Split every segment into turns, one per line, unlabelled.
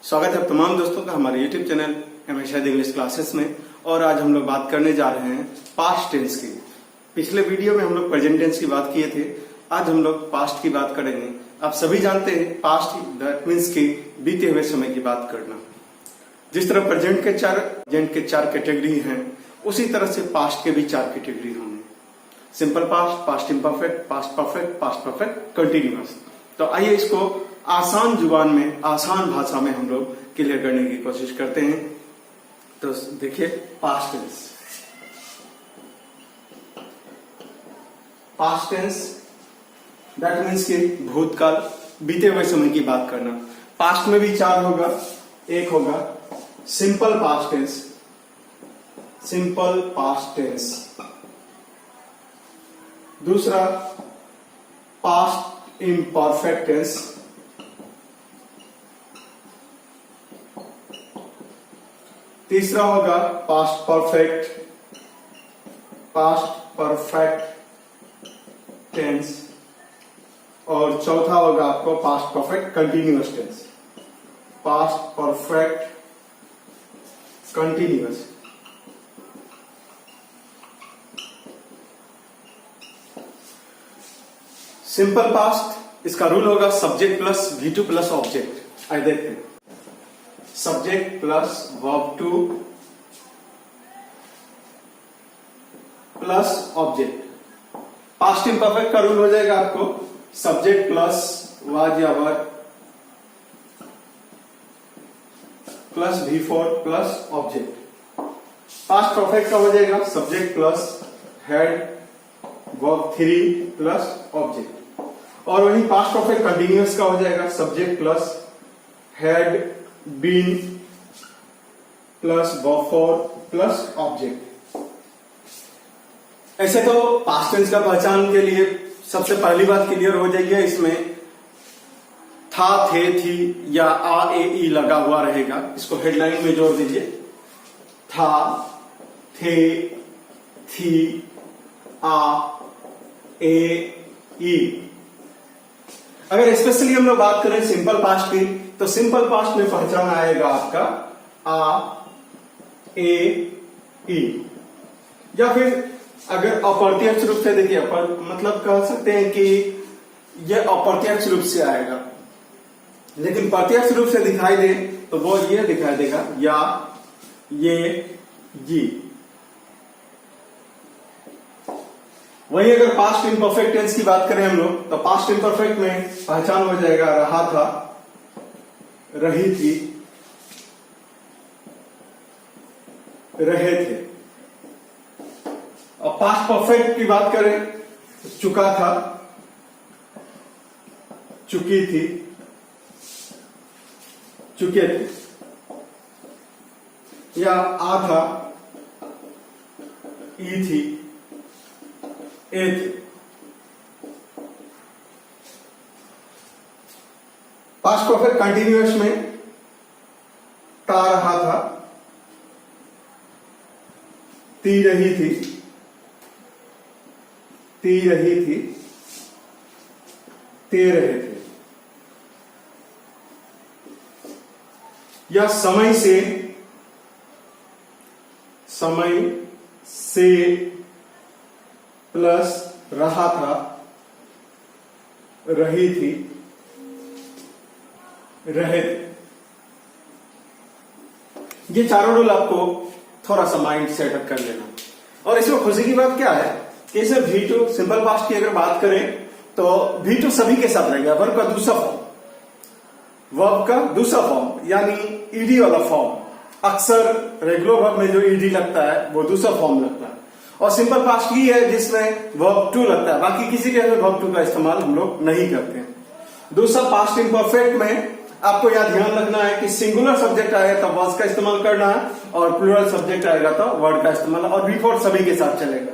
स्वागत है तमाम दोस्तों का हमारे YouTube चैनल एमएशाद इंग्लिश क्लासेस में। और आज हम लोग बात करने जा रहे हैं पास्ट टेंस की। पिछले वीडियो में हम लोग प्रेजेंट टेंस की बात किए थे, आज हम लोग पास्ट की बात करेंगे। आप सभी जानते हैं पास्ट दैट मीन्स की बीते हुए समय की बात करना। जिस तरह प्रेजेंट के चार कैटेगरी हैं, उसी तरह से पास्ट के भी चार कैटेगरी होंगे। Simple past, past imperfect, past perfect, past perfect continuous. तो आइए इसको आसान जुबान में, आसान भाषा में हम लोग क्लियर करने की कोशिश करते हैं। तो देखिए past tense. Past tense that means कि भूतकाल, बीते हुए समय की बात करना। पास्ट में भी चार होगा। एक होगा simple past tense, simple past tense. दूसरा पास्ट इम्परफेक्ट टेंस। तीसरा होगा past perfect, past perfect tense. और चौथा होगा आपको past perfect continuous tense, past perfect continuous. Simple past, इसका रूल होगा subject plus V2 plus object. आइए देखते हैं। Subject plus verb two plus object. Past imperfect का रूल हो जाएगा आपको सब्जेक्ट प्लस वाज या were plus V4 plus object. Past perfect का हो जाएगा subject plus had verb 3 plus object. और वहीं पास्ट परफेक्ट कंटिन्यूअस का हो जाएगा subject plus had been plus verb 4 plus object. ऐसे तो पास्ट टेंस का पहचान के लिए सबसे पहली बात क्लियर हो जाएगी, इसमें था, थे, थी या आ, ए, ई लगा हुआ रहेगा। इसको हेडलाइन में जोड़ दीजिए। था, थे, थी, आ, ए, ई। अगर स्पेशली हम लोग बात करें सिंपल पास्ट की, तो सिंपल पास्ट में पहचान आएगा आपका आ, ए, ई। या फिर अगर अप्रत्यक्ष रूप से देखिए, मतलब कह सकते हैं कि यह अप्रत्यक्ष रूप से आएगा, लेकिन प्रत्यक्ष रूप से दिखाई दे तो वो ये दिखाई देगा या ये। वही अगर पास्ट इम्परफेक्ट टेंस की बात करें हम लोग, तो पास्ट इम्परफेक्ट में पहचान हो जाएगा रहा था, रही थी, रहे थे। और पास्ट परफेक्ट की बात करें तो चुका था, चुकी थी, चुके थे। या आ था, ई थी, ए थे। पास्ट परफेक्ट कंटिन्यूअस में ता रहा था, ती रही थी, ती रही थी, ते रहे थे। या समय से प्लस रहा था, रही थी, रहे। ये चारों रूल आपको थोड़ा सा माइंड सेटअप कर लेना। और इसमें खुशी की बात क्या है कि इसे V2 सिंपल पास्ट की अगर बात करें तो V2 सभी के साथ रहेगा। वर्ब का दूसरा फॉर्म, वर्ब का दूसरा फॉर्म यानी ईडी वाला फॉर्म। अक्सर रेगुलर वर्ब में जो ईडी लगता है वो दूसरा फॉर्म लगता है। और सिंपल पास्ट ही है जिसमें वर्ब टू लगता है। बाकी किसी के अंदर वर्ब टू का इस्तेमाल हम लोग नहीं करते हैं। दूसरा पास्ट इम्परफेक्ट में आपको यहां ध्यान रखना है कि सिंगुलर सब्जेक्ट आएगा तो वर्ब का इस्तेमाल करना है, और प्लूरल सब्जेक्ट आएगा तो वर्ड का इस्तेमाल, और V4 सभी के साथ चलेगा।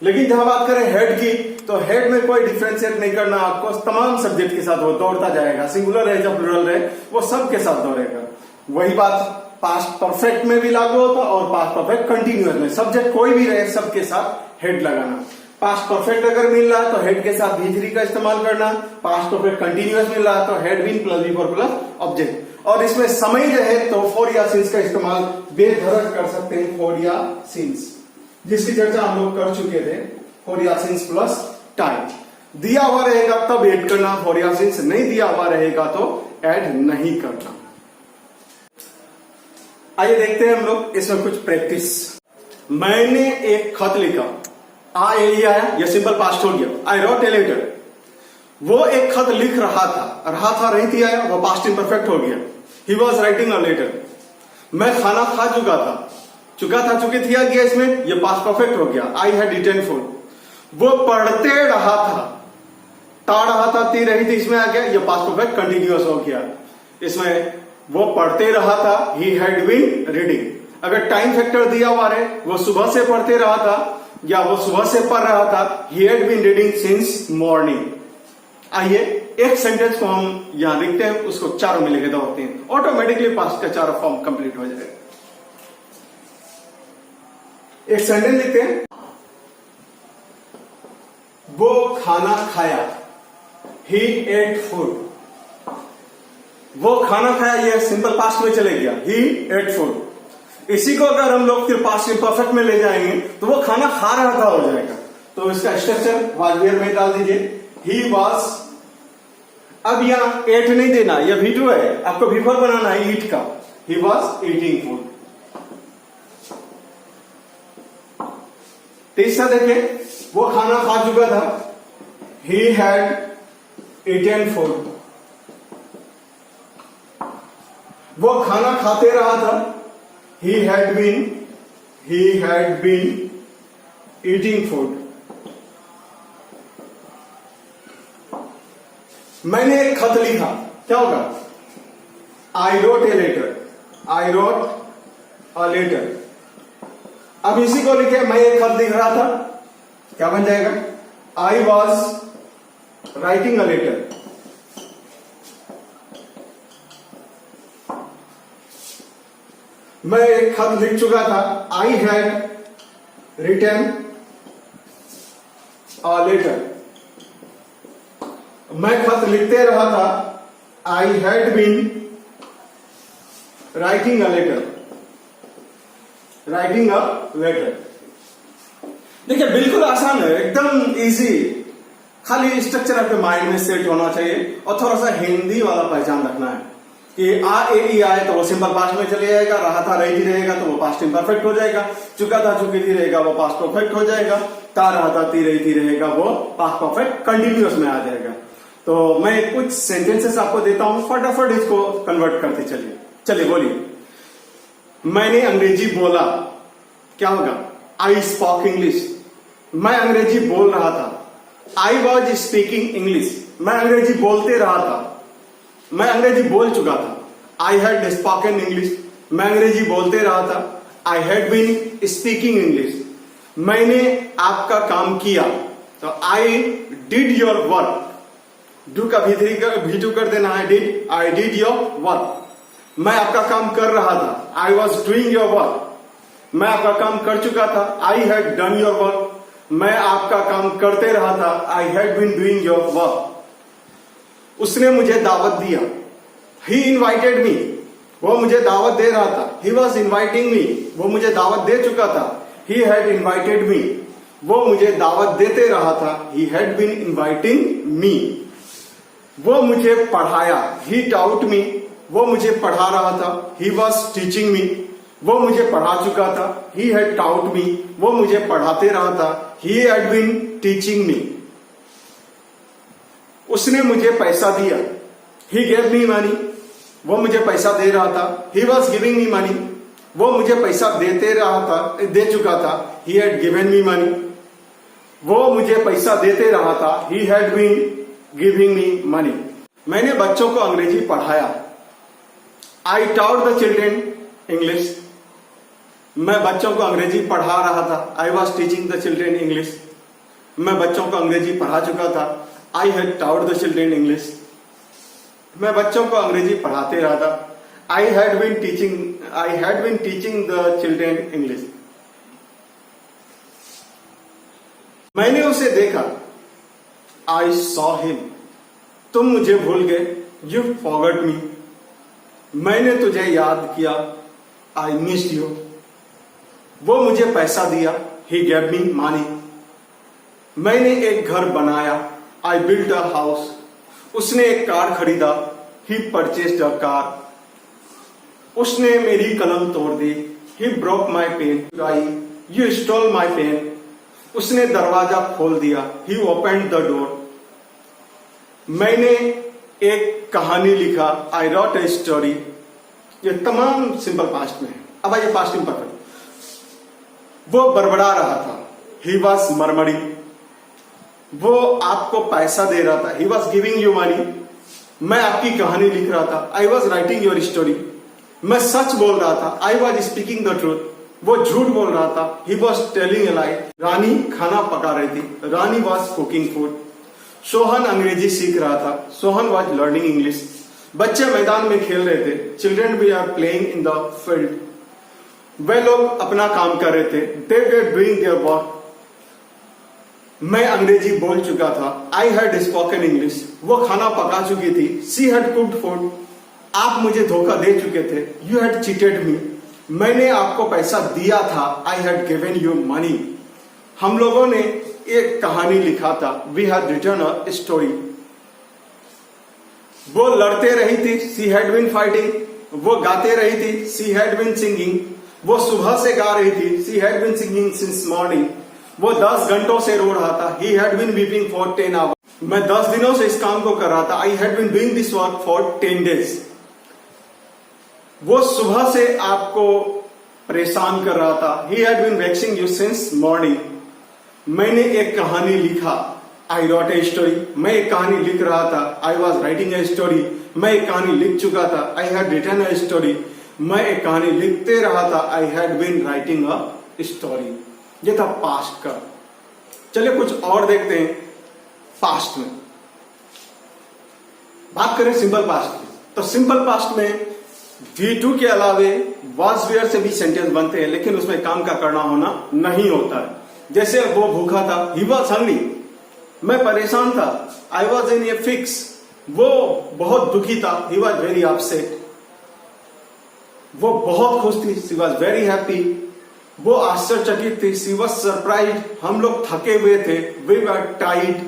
लेकिन जहां बात करें हेड की, तो हेड में कोई डिफ्रेंशिएट नहीं करना आपको, तमाम सब्जेक्ट के साथ वो दौड़ता जाएगा। सिंगुलर रहे या प्लूरल रहे, वो सब के साथ दौड़ेगा। वही बात पास्ट परफेक्ट में भी लागू होता और पास्ट परफेक्ट कंटिन्यूअस में। सब्जेक्ट कोई भी रहे, सबके साथ हेड लगाना। पास्ट परफेक्ट अगर मिल रहा है तो हेड के साथ V3 का इस्तेमाल करना, पास्ट परफेक्ट कंटिन्यूअस मिल रहा है तो had been plus V4 plus object. और इसमें समय जो है तो फॉर या सिंस का इस्तेमाल बेधड़क कर सकते हैं, फॉर या सिंस, जिसकी चर्चा हम लोग कर चुके थे। फॉर या सिंस प्लस टाइम, दिया हुआ रहेगा तब ऐड करना, फॉर या सिंस नहीं दिया हुआ रहेगा तो ऐड नहीं करना। आइए देखते हैं हम लोग इसमें कुछ प्रैक्टिस। मैंने एक खत लिखा, आ ए लिया है, यह सिंपल पास्ट हो गया। आई रोट ए लेटर, वो एक खत लिख रहा था नहीं थी आया, वो पास्ट इम्परफेक्ट हो गया। He was writing a letter. मैं खाना खा चुकी थी आ गया, इसमें यह पास्ट परफेक्ट हो गया। आई हैड इटन फूड, वो पढ़ते रहा था, ती रही थी, इसमें आ गया, यह पास्ट परफेक्ट कंटिन्यूअस हो गया। इसमें वो पढ़ते रहा था, ही हैड बीन रीडिंग। अगर टाइम फैक्टर दिया हुआ है, वो सुबह से पढ़ते रहा था या वो सुबह से पढ़ रहा था, he had been reading since morning. आइए एक सेंटेंस को हम यहां लिखते हैं, उसको चारों में लेके दौड़ते हैं, ऑटोमेटिकली पास्ट का चारों फॉर्म कंप्लीट हो जाएगा। एक सेंटेंस लिखते हैं, वो खाना खाया, ही एट फूड। वो खाना खाया, ये सिंपल पास्ट में चले गया, ही एट फूड। इसी को अगर हम लोग फिर पास्ट परफेक्ट में ले जाएंगे तो वो खाना खा रहा था हो जाएगा। तो इसका स्ट्रक्चर वाज में डाल दीजिए, ही वॉज। अब यहां एट नहीं देना, यह V2 है, आपको V4 बनाना है ईट का। He was eating food. तीसरा देखिए, वो खाना खा चुका था, ही हैड ईटन फूड। वो खाना खाते रहा था, he had been eating food। मैंने एक खत लिखा, क्या होगा? I wrote a letter। अब इसी को लिखे, मैं एक खत लिख रहा था, क्या बन जाएगा? I was writing a letter। मैं एक खत लिख चुका था, I had written a letter. मैं खत लिखते रहा था, I had been writing a letter. देखिए बिल्कुल आसान है, एकदम इजी। खाली स्ट्रक्चर आपके माइंड में सेट होना चाहिए और थोड़ा सा हिंदी वाला पहचान रखना है कि आ ए ई आए तो वो सिंपल पास्ट में चले जाएगा, रहा था रही थी रहेगा तो वो पास्ट इम्परफेक्ट हो जाएगा, चुका था चुकी थी रहेगा वो पास्ट परफेक्ट हो जाएगा, ता रहा था ती रही थी रहेगा वो पास्ट परफेक्ट कंटिन्यूअस में आ जाएगा। तो मैं कुछ सेंटेंसेस आपको देता हूं, फटाफट इसको कन्वर्ट करते चलिए बोलिए। मैंने अंग्रेजी बोला, क्या होगा? I spoke English. मैं अंग्रेजी बोल रहा था, आई वॉज स्पीकिंग इंग्लिश। मैं अंग्रेजी बोलते रहा था, मैं अंग्रेजी बोल चुका था। I had spoken English. मैं अंग्रेजी बोलते रहा था, I had been speaking English. मैंने आपका काम किया, तो I did your work. Do का V2 कर देना है, did. I did your work. मैं आपका काम कर रहा था, I was doing your work. मैं आपका काम कर चुका था, I had done your work. मैं आपका काम करते रहा था, I had been doing your work. उसने मुझे दावत दिया, ही इन्वाइटेड मी। वो मुझे दावत दे रहा था, ही वॉज इन्वाइटिंग मी। वो मुझे दावत दे चुका था, ही हैड इन्वाइटेड मी। वो मुझे दावत देते रहा था, he had been inviting me. वो मुझे पढ़ाया, ही टाउट मी। वो मुझे पढ़ा रहा था, ही वॉज टीचिंग मी। वो मुझे पढ़ा चुका था, ही हैड टाउट मी। वो मुझे पढ़ाते रहा था, he had been teaching me. उसने मुझे पैसा दिया, ही गेव मी मनी। वो मुझे पैसा दे रहा था, he was giving me money. वो मुझे पैसा दे चुका था, he had given me money. वो मुझे पैसा देते रहा था, he had been giving me money. मैंने बच्चों को अंग्रेजी पढ़ाया, I taught the children English. मैं बच्चों को अंग्रेजी पढ़ा रहा था, I was teaching the children English. मैं बच्चों को अंग्रेजी पढ़ा चुका था, I had taught the children English. मैं बच्चों को अंग्रेजी पढ़ाते रहा था, I had been teaching the children English. मैंने उसे देखा, आई सॉ हिम। तुम मुझे भूल गए, यू फॉरगॉट मी। मैंने तुझे याद किया, आई मिस्ड यू। वो मुझे पैसा दिया, ही गेव मी मनी। मैंने एक घर बनाया, आई बिल्ट अ हाउस। उसने एक कार खरीदा, ही परचेस्ड अ कार। उसने मेरी कलम तोड़ दी, he broke my pen. I, you stole my pen. उसने दरवाजा खोल दिया, ही ओपनड द डोर। मैंने एक कहानी लिखा, आई रॉट ए स्टोरी। ये तमाम सिंपल पास्ट में है। अब आइए पास्ट इंपरफेक्ट। वो बड़बड़ा रहा था, ही वॉज मरमरिंग। वो आपको पैसा दे रहा था, he was giving you money. मैं आपकी कहानी लिख रहा था, I was writing your story. मैं सच बोल रहा था, I was speaking the truth. वो झूठ बोल रहा था, ही वॉज टेलिंग ए लाई। रानी खाना पका रही थी, रानी वॉज कुकिंग फूड। सोहन अंग्रेजी सीख रहा था, सोहन वॉज लर्निंग इंग्लिश। बच्चे मैदान में खेल रहे थे, children we are playing in the field. वे लोग अपना काम कर रहे थे, they were doing their work. मैं अंग्रेजी बोल चुका था, आई हैड स्पोकन इंग्लिश। वो खाना पका चुकी थी, शी हैड कुक्ड फूड। आप मुझे धोखा दे चुके थे, यू हैड चीटेड मी। मैंने आपको पैसा दिया था, I had given you money. हम लोगों ने एक कहानी लिखा था, we had written a story. वो लड़ते रही थी, शी हैड बीन फाइटिंग। वो गाते रही थी, शी हैड बीन सिंगिंग। वो सुबह से गा रही थी, she had been singing since morning. वो 10 घंटों से रो रहा था, he had been weeping for 10 hours. मैं 10 दिनों से इस काम को कर रहा था, I had been doing this work for 10 days. वो सुबह से आपको परेशान कर रहा था, he had been vexing you since morning. मैंने एक कहानी लिखा, आई रॉट ए स्टोरी। मैं एक कहानी लिख रहा था, I was writing a story. मैं एक कहानी लिख चुका था, I had written a story. मैं एक कहानी लिखते रहा था, I had been writing a story. ये था पास्ट का। चलिए कुछ और देखते हैं पास्ट में। बात करें सिंपल पास्ट की, तो सिंपल पास्ट में V2 के अलावे was where से भी सेंटेंस बनते हैं, लेकिन उसमें काम का करना होना नहीं होता है। जैसे वो भूखा था, he was hungry। मैं परेशान था, I was in a fix। वो बहुत दुखी था, he was very upset। वो बहुत खुश थी, she was very happy। वो आश्चर्यचकित थी, she was surprised। हम लोग थके हुए थे, we were tired।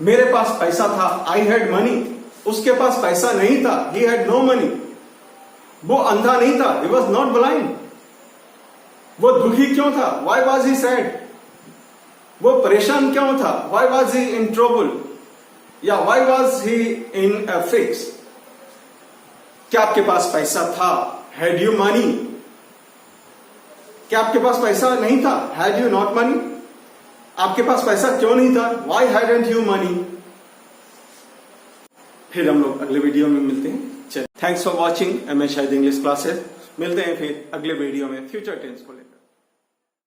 मेरे पास पैसा था, I had money। उसके पास पैसा नहीं था, he had no money। वो अंधा नहीं था, he was not blind। वो दुखी क्यों था, why was he sad? वो परेशान क्यों था, why was he in trouble? या why was he in a fix? क्या आपके पास पैसा था, had you money? क्या आपके पास पैसा नहीं था, had you not money? आपके पास पैसा क्यों नहीं था, why hadn't you money? फिर हम लोग अगले वीडियो में मिलते हैं। चलिए, thanks for watching MS Shahid English classes. मिलते हैं फिर अगले वीडियो में फ्यूचर टेंस को लेकर।